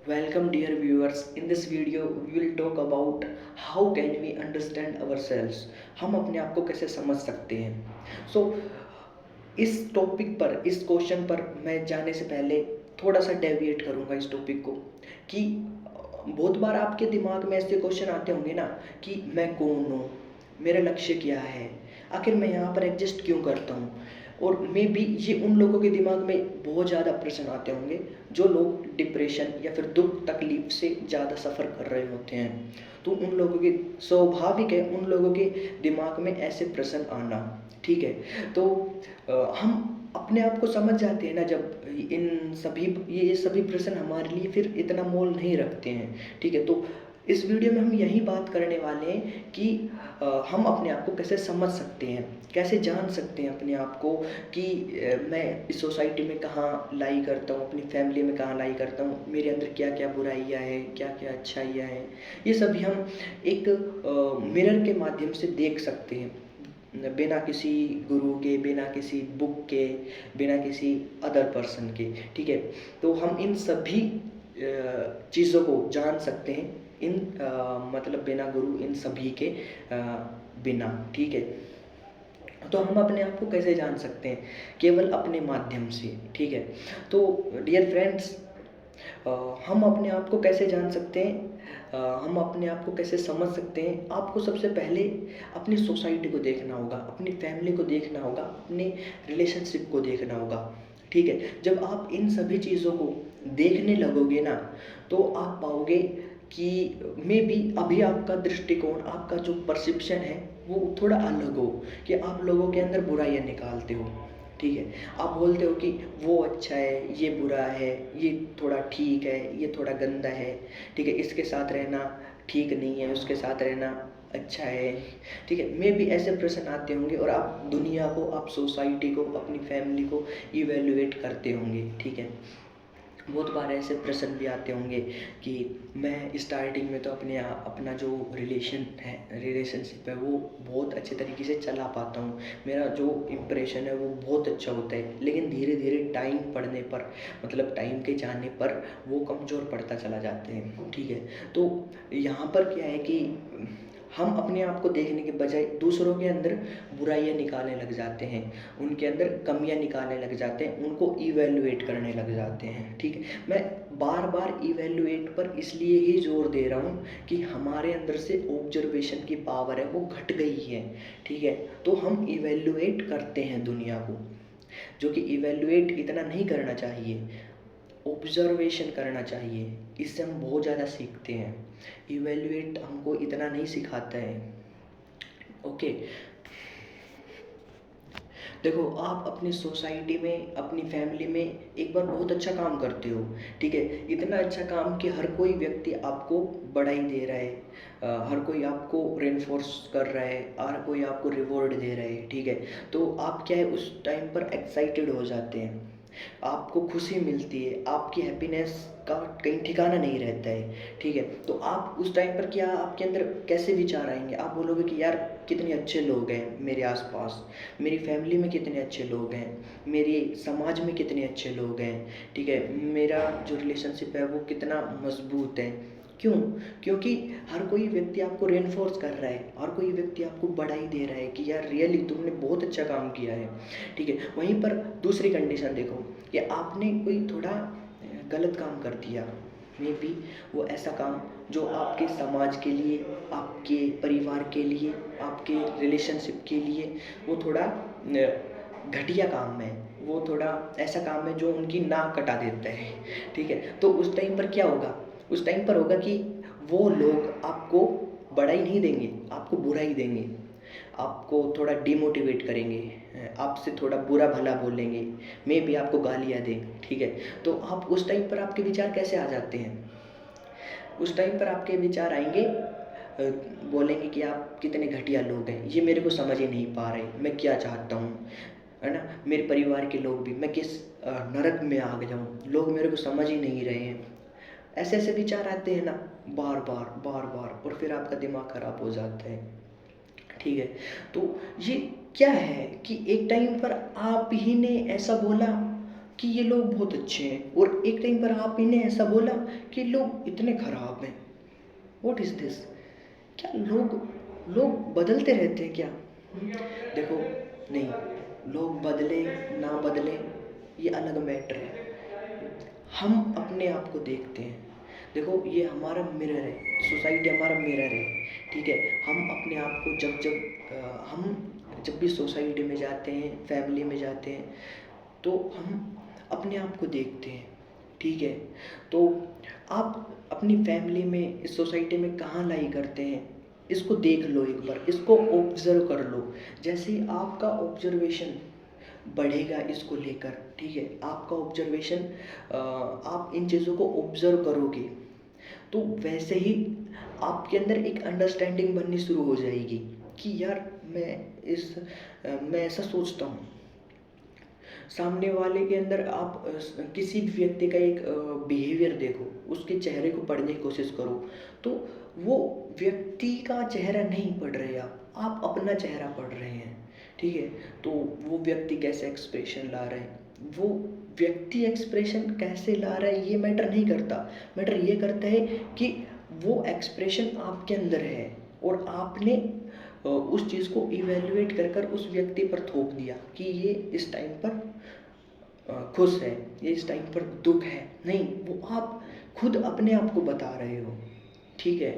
Welcome, dear viewers. In this video, we will talk about how can we understand ourselves. हम अपने आप को कैसे समझ सकते हैं. So, इस टॉपिक पर, इस क्वेश्चन पर मैं जाने से पहले थोड़ा सा डेविएट करूँगा इस टॉपिक को कि बहुत बार आपके दिमाग में ऐसे क्वेश्चन आते होंगे ना कि मैं कौन हूँ, मेरा लक्ष्य क्या है, आखिर मैं यहाँ पर एग्जिस्ट क्यों करता हूँ. और मे बी ये उन लोगों के दिमाग में बहुत ज़्यादा प्रश्न आते होंगे जो लोग डिप्रेशन या फिर दुख तकलीफ से ज़्यादा सफ़र कर रहे होते हैं. तो उन लोगों के स्वाभाविक है उन लोगों के दिमाग में ऐसे प्रश्न आना. ठीक है. तो हम अपने आप को समझ जाते हैं ना जब इन सभी ये सभी प्रश्न हमारे लिए फिर इतना मोल नहीं रखते हैं. ठीक है. तो इस वीडियो में हम यही बात करने वाले हैं कि हम अपने आप को कैसे समझ सकते हैं, कैसे जान सकते हैं अपने आप को कि मैं इस सोसाइटी में कहाँ लाई करता हूँ, अपनी फैमिली में कहाँ लाई करता हूँ, मेरे अंदर क्या क्या बुराइयाँ हैं, क्या क्या अच्छाइयाँ हैं. ये सभी हम एक मिरर के माध्यम से देख सकते हैं, बिना किसी गुरु के, बिना किसी बुक के, बिना किसी अदर पर्सन के. ठीक है. तो हम इन सभी चीज़ों को जान सकते हैं इन मतलब बिना गुरु इन सभी के बिना. ठीक है. तो हम अपने आप को कैसे जान सकते हैं? केवल अपने माध्यम से. ठीक है. तो डियर फ्रेंड्स, हम अपने आप को कैसे जान सकते हैं, हम अपने आप को कैसे समझ सकते हैं? आपको सबसे पहले अपनी सोसाइटी को देखना होगा, अपनी फैमिली को देखना होगा, अपने रिलेशनशिप को देखना होगा. ठीक है. जब आप इन सभी चीज़ों को देखने लगोगे ना तो आप पाओगे कि मे बी अभी आपका दृष्टिकोण, आपका जो परसेप्शन है वो थोड़ा अलग हो, कि आप लोगों के अंदर बुराइयाँ निकालते हो. ठीक है. आप बोलते हो कि वो अच्छा है, ये बुरा है, ये थोड़ा ठीक है, ये थोड़ा गंदा है. ठीक है. इसके साथ रहना ठीक नहीं है, उसके साथ रहना अच्छा है. ठीक है. मे बी ऐसे प्रश्न आते होंगे और आप दुनिया को, आप सोसाइटी को, अपनी फैमिली को इवेल्युएट करते होंगे. ठीक है. बहुत बार ऐसे प्रश्न भी आते होंगे कि मैं स्टार्टिंग में तो अपना जो रिलेशनशिप है वो बहुत अच्छे तरीके से चला पाता हूँ, मेरा जो इम्प्रेशन है वो बहुत अच्छा होता है. लेकिन धीरे धीरे टाइम पड़ने पर, मतलब टाइम के जाने पर वो कमज़ोर पड़ता चला जाते हैं. ठीक है. तो यहाँ पर क्या है कि हम अपने आप को देखने के बजाय दूसरों के अंदर बुराइयाँ निकालने लग जाते हैं, उनके अंदर कमियाँ निकालने लग जाते हैं, उनको इवैल्यूएट करने लग जाते हैं. ठीक है. मैं बार बार इवैल्यूएट पर इसलिए ही जोर दे रहा हूँ कि हमारे अंदर से ऑब्जर्वेशन की पावर है वो घट गई है. ठीक है. तो हम इवैल्यूएट करते हैं दुनिया को, जो कि इवैल्यूएट इतना नहीं करना चाहिए, ऑब्जर्वेशन करना चाहिए. इससे हम बहुत ज़्यादा सीखते हैं. इवैल्यूएट हमको इतना नहीं सिखाता है. ओके. देखो, आप अपनी सोसाइटी में, अपनी फैमिली में एक बार बहुत अच्छा काम करते हो. ठीक है. इतना अच्छा काम कि हर कोई व्यक्ति आपको बधाई दे रहा है, हर कोई आपको रेनफोर्स कर रहा है, हर कोई आपको रिवॉर्ड दे रहा है. ठीक है. तो आप क्या है उस टाइम पर एक्साइटेड हो जाते हैं, आपको खुशी मिलती है, आपकी हैप्पीनेस का कहीं ठिकाना नहीं रहता है. ठीक है. तो आप उस टाइम पर क्या, आपके अंदर कैसे विचार आएंगे? आप बोलोगे कि यार कितने अच्छे लोग हैं मेरे आसपास, मेरी फैमिली में कितने अच्छे लोग हैं, मेरे समाज में कितने अच्छे लोग हैं. ठीक है. मेरा जो रिलेशनशिप है वो कितना मजबूत है. क्यों? क्योंकि हर कोई व्यक्ति आपको रेनफोर्स कर रहा है, हर कोई व्यक्ति आपको बधाई दे रहा है कि यार रियली तुमने बहुत अच्छा काम किया है. ठीक है. वहीं पर दूसरी कंडीशन देखो कि आपने कोई थोड़ा गलत काम कर दिया, मे बी वो ऐसा काम जो आपके समाज के लिए, आपके परिवार के लिए, आपके रिलेशनशिप के लिए वो थोड़ा घटिया काम है, वो थोड़ा ऐसा काम है जो उनकी नाक कटा देता है. ठीक है. तो उस टाइम पर क्या होगा? उस टाइम पर होगा कि वो लोग आपको बधाई नहीं देंगे, आपको बुराई देंगे, आपको थोड़ा डिमोटिवेट करेंगे, आपसे थोड़ा बुरा भला बोलेंगे, मे बी आपको गालियाँ दें. ठीक है. तो आप उस टाइम पर आपके विचार कैसे आ जाते हैं? उस टाइम पर आपके विचार आएंगे, बोलेंगे कि आप कितने घटिया लोग हैं, ये मेरे को समझ ही नहीं पा रहे मैं क्या चाहता हूँ, है ना. मेरे परिवार के लोग भी, मैं किस नरक में आ गया हूँ, लोग मेरे को समझ ही नहीं रहे हैं. ऐसे ऐसे विचार आते हैं ना, बार बार बार बार, और फिर आपका दिमाग खराब हो जाता है. ठीक है. तो ये क्या है कि एक टाइम पर आप ही ने ऐसा बोला कि ये लोग बहुत अच्छे हैं, और एक टाइम पर आप इन्हें ऐसा बोला कि लोग इतने खराब हैं। What is this? क्या लोग लोग बदलते रहते हैं क्या? देखो, नहीं, लोग बदले ना बदले ये अलग मैटर है। हम अपने आप को देखते हैं। देखो, ये हमारा मिरर है, सोसाइटी हमारा मिरर है, ठीक है। हम अपने आप को हम जब भी सोसाइटी में जाते हैं, फैमिली में जाते हैं, तो हम अपने आप को देखते हैं, ठीक है। तो आप अपनी फैमिली में, इस सोसाइटी में कहाँ लाई करते हैं, इसको देख लो, एक बार इसको ऑब्जर्व कर लो। जैसे ही आपका ऑब्जर्वेशन बढ़ेगा इसको लेकर, ठीक है, आपका ऑब्जर्वेशन, आप इन चीज़ों को ऑब्जर्व करोगे, तो वैसे ही आपके अंदर एक अंडरस्टैंडिंग बननी शुरू हो जाएगी कि यार मैं ऐसा सोचता हूँ। सामने वाले के अंदर आप किसी भी व्यक्ति का एक बिहेवियर देखो, उसके चेहरे को पढ़ने की कोशिश करो, तो वो व्यक्ति का चेहरा नहीं पढ़ रहे आप अपना चेहरा पढ़ रहे हैं, ठीक है। तो वो व्यक्ति कैसे एक्सप्रेशन ला रहे हैं, वो व्यक्ति एक्सप्रेशन कैसे ला रहा है ये मैटर नहीं करता। मैटर ये करता है कि वो एक्सप्रेशन आपके अंदर है, और आपने उस चीज़ को इवेल्युएट कर कर उस व्यक्ति पर थोप दिया कि ये इस टाइम पर खुश है, ये इस टाइम पर दुख है। नहीं, वो आप खुद अपने आप को बता रहे हो, ठीक है।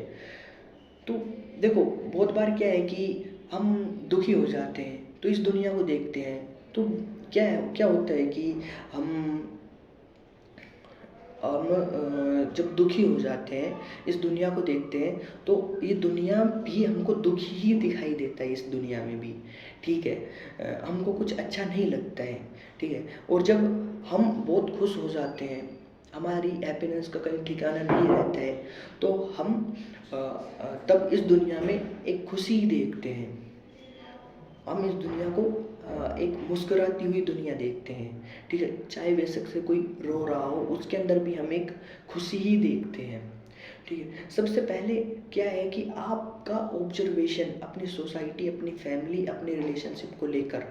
तो देखो, बहुत बार क्या है कि हम दुखी हो जाते हैं, तो इस दुनिया को देखते हैं, तो क्या होता है कि हम जब दुखी हो जाते हैं, इस दुनिया को देखते हैं, तो ये दुनिया भी हमको दुखी ही दिखाई देता है, इस दुनिया में भी, ठीक है। हमको कुछ अच्छा नहीं लगता है, ठीक है। और जब हम बहुत खुश हो जाते हैं, हमारी हैप्पीनेस का कहीं ठिकाना नहीं रहता है, तो हम तब इस दुनिया में एक खुशी देखते हैं। हम इस दुनिया को एक मुस्कुराती हुई दुनिया देखते हैं, ठीक है। चाहे बेशक से कोई रो रहा हो, उसके अंदर भी हम एक खुशी ही देखते हैं, ठीक है। सबसे पहले क्या है कि आपका ऑब्जर्वेशन अपनी सोसाइटी, अपनी फैमिली, अपने रिलेशनशिप को लेकर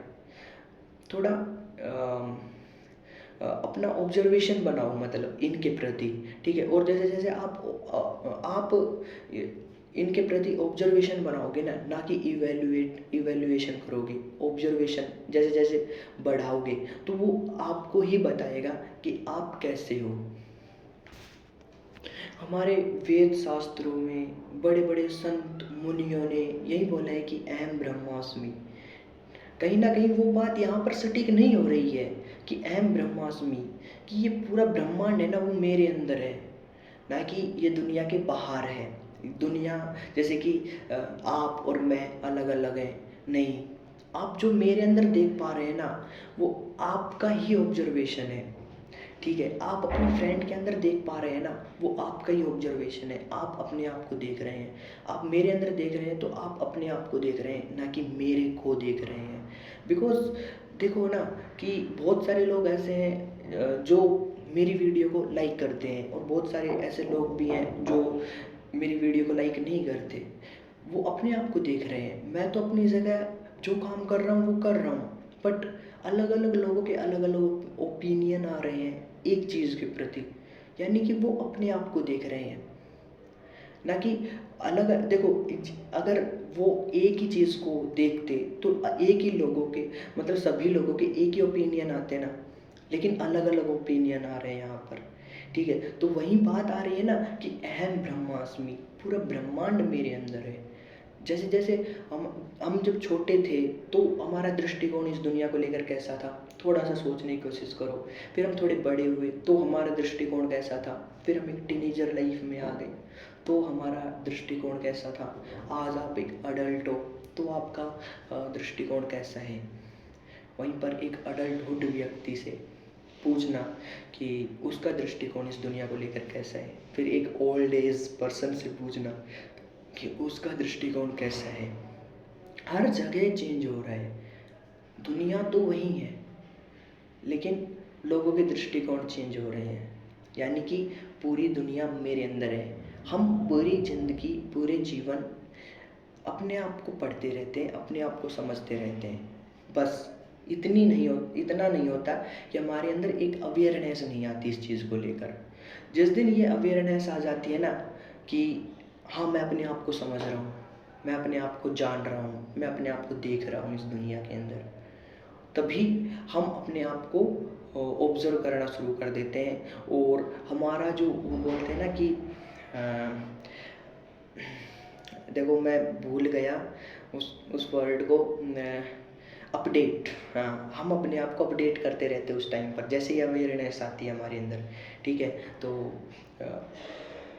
थोड़ा अपना ऑब्जर्वेशन बनाओ, मतलब इनके प्रति, ठीक है। और जैसे जैसे आप इनके प्रति ऑब्जर्वेशन बनाओगे ना कि इवेल्युएशन करोगे, ऑब्जर्वेशन जैसे जैसे बढ़ाओगे, तो वो आपको ही बताएगा कि आप कैसे हो। हमारे वेद शास्त्रों में बड़े बड़े संत मुनियों ने यही बोला है कि अहम ब्रह्मास्मि। कहीं ना कहीं वो बात यहाँ पर सटीक नहीं हो रही है कि अहम ब्रह्मास्मि, कि ये पूरा ब्रह्मांड है ना, वो मेरे अंदर है, ना कि ये दुनिया के बाहर है। दुनिया जैसे कि आप और मैं अलग अलग हैं, नहीं, आप जो मेरे अंदर देख पा रहे हैं ना, वो आपका ही ऑब्जर्वेशन है, ठीक है। आप अपने फ्रेंड के अंदर देख पा रहे हैं ना, वो आपका ही ऑब्जर्वेशन है, आप अपने आप को देख रहे हैं। आप मेरे अंदर देख रहे हैं, तो आप अपने आप को देख रहे हैं, ना कि मेरे को देख रहे हैं। बिकॉज देखो ना कि बहुत सारे लोग ऐसे हैं जो मेरी वीडियो को लाइक करते हैं, और बहुत सारे ऐसे लोग भी हैं जो मेरी वीडियो को लाइक नहीं करते। वो अपने आप को देख रहे हैं, मैं तो अपनी जगह जो काम कर रहा हूँ वो कर रहा हूँ, बट अलग अलग लोगों के अलग अलग ओपिनियन आ रहे हैं एक चीज़ के प्रति, यानी कि वो अपने आप को देख रहे हैं, ना कि अलग। देखो, अगर वो एक ही चीज़ को देखते तो एक ही लोगों के, मतलब सभी लोगों के एक ही ओपिनियन आते ना, लेकिन अलग अलग ओपिनियन आ रहे हैं यहाँ पर, ठीक है। तो वही बात आ रही है ना कि अहम ब्रह्मास्मि, पूरा ब्रह्मांड मेरे अंदर है। जैसे जैसे हम जब छोटे थे, तो हमारा दृष्टिकोण इस दुनिया को लेकर कैसा था, थोड़ा सा सोचने की कोशिश करो। फिर हम थोड़े बड़े हुए तो हमारा दृष्टिकोण कैसा था, फिर हम एक टीनेजर लाइफ में आ गए तो हमारा दृष्टिकोण कैसा था, आज आप एक अडल्ट हो तो आपका दृष्टिकोण कैसा है। वहीं पर एक अडल्टहुड व्यक्ति से पूछना कि उसका दृष्टिकोण इस दुनिया को लेकर कैसा है, फिर एक ओल्ड एज पर्सन से पूछना कि उसका दृष्टिकोण कैसा है। हर जगह चेंज हो रहा है, दुनिया तो वही है, लेकिन लोगों के दृष्टिकोण चेंज हो रहे हैं, यानी कि पूरी दुनिया मेरे अंदर है। हम पूरी जिंदगी, पूरे जीवन अपने आप को पढ़ते रहते हैं, अपने आप को समझते रहते हैं, बस इतना नहीं होता कि हमारे अंदर एक अवेयरनेस नहीं आती इस चीज़ को लेकर। जिस दिन ये अवेयरनेस आ जाती है ना कि हाँ, मैं अपने आप को समझ रहा हूँ, मैं अपने आप को जान रहा हूँ, मैं अपने आप को देख रहा हूँ इस दुनिया के अंदर, तभी हम अपने आप को ऑब्ज़र्व करना शुरू कर देते हैं। और हमारा जो वो बोलते हैं ना कि देखो मैं भूल गया उस वर्ड को, अपडेट। हाँ, हम अपने आप को अपडेट करते रहते हैं उस टाइम पर, जैसे ही अवेयरनेस आती है हमारे अंदर, ठीक है। तो अ,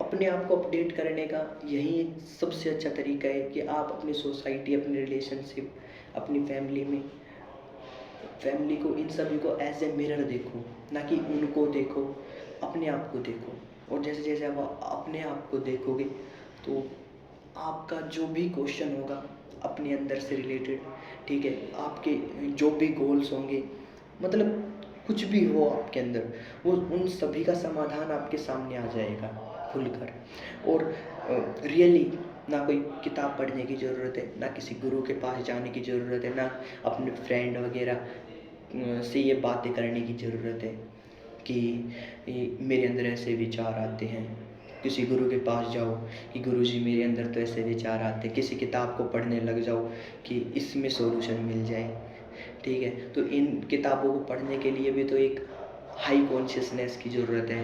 अपने आप को अपडेट करने का यही एक सबसे अच्छा तरीका है कि आप अपनी सोसाइटी, अपनी रिलेशनशिप, अपनी फैमिली को, इन सभी को एज ए मिरर देखो, ना कि उनको देखो, अपने आप को देखो। और जैसे जैसे आप अपने आप को देखोगे तो आपका जो भी क्वेश्चन होगा अपने अंदर से रिलेटेड, ठीक है, आपके जो भी गोल्स होंगे, मतलब कुछ भी हो आपके अंदर, वो उन सभी का समाधान आपके सामने आ जाएगा खुलकर। और रियली ना कोई किताब पढ़ने की ज़रूरत है, ना किसी गुरु के पास जाने की ज़रूरत है, ना अपने फ्रेंड वगैरह से ये बातें करने की ज़रूरत है कि मेरे अंदर ऐसे विचार आते हैं। किसी गुरु के पास जाओ कि गुरुजी मेरे अंदर तो ऐसे विचार आते हैं, किसी किताब को पढ़ने लग जाओ कि इसमें सॉल्यूशन मिल जाए, ठीक है। तो इन किताबों को पढ़ने के लिए भी तो एक हाई कॉन्शियसनेस की ज़रूरत है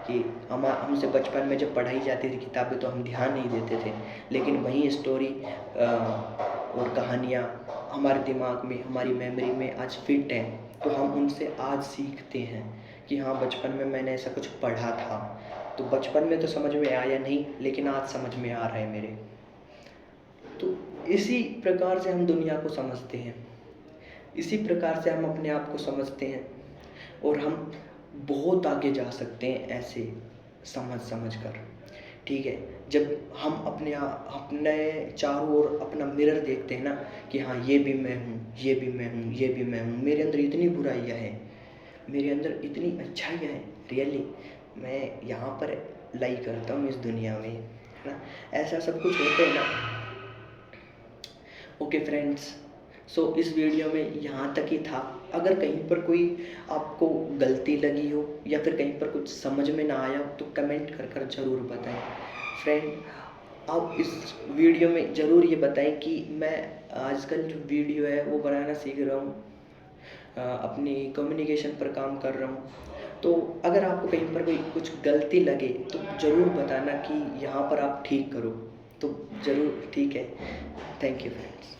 कि हमसे बचपन में जब पढ़ाई जाती थी किताबें तो हम ध्यान नहीं देते थे, लेकिन वही स्टोरी और कहानियाँ हमारे दिमाग में, हमारी मेमोरी में आज फिट हैं, तो हम उनसे आज सीखते हैं कि हाँ, बचपन में मैंने ऐसा कुछ पढ़ा था, तो बचपन में तो समझ में आया नहीं, लेकिन आज समझ में आ रहा है मेरे। तो इसी प्रकार से हम दुनिया को समझते हैं, इसी प्रकार से हम अपने आप को समझते हैं, और हम बहुत आगे जा सकते हैं ऐसे समझ कर, ठीक है। जब हम अपने चारों ओर अपना मिरर देखते हैं ना कि हाँ, ये भी मैं हूँ, ये भी मैं हूँ, ये भी मैं हूँ, मेरे अंदर इतनी बुराइयाँ हैं, मेरे अंदर इतनी अच्छाइयाँ हैं, रियली मैं यहाँ पर लाई करता हूँ इस दुनिया में, है ना। ऐसा सब कुछ होता है ना। ओके फ्रेंड्स, सो इस वीडियो में यहाँ तक ही था। अगर कहीं पर कोई आपको गलती लगी हो या फिर कहीं पर कुछ समझ में ना आया हो तो कमेंट कर ज़रूर बताएं। फ्रेंड, आप इस वीडियो में ज़रूर ये बताएं कि मैं आजकल जो वीडियो है वो बनाना सीख रहा हूँ, अपनी कम्युनिकेशन पर काम कर रहा हूँ। तो अगर आपको कहीं पर कोई कुछ गलती लगे तो ज़रूर बताना कि यहाँ पर आप ठीक करो, तो ज़रूर, ठीक है। Thank you friends.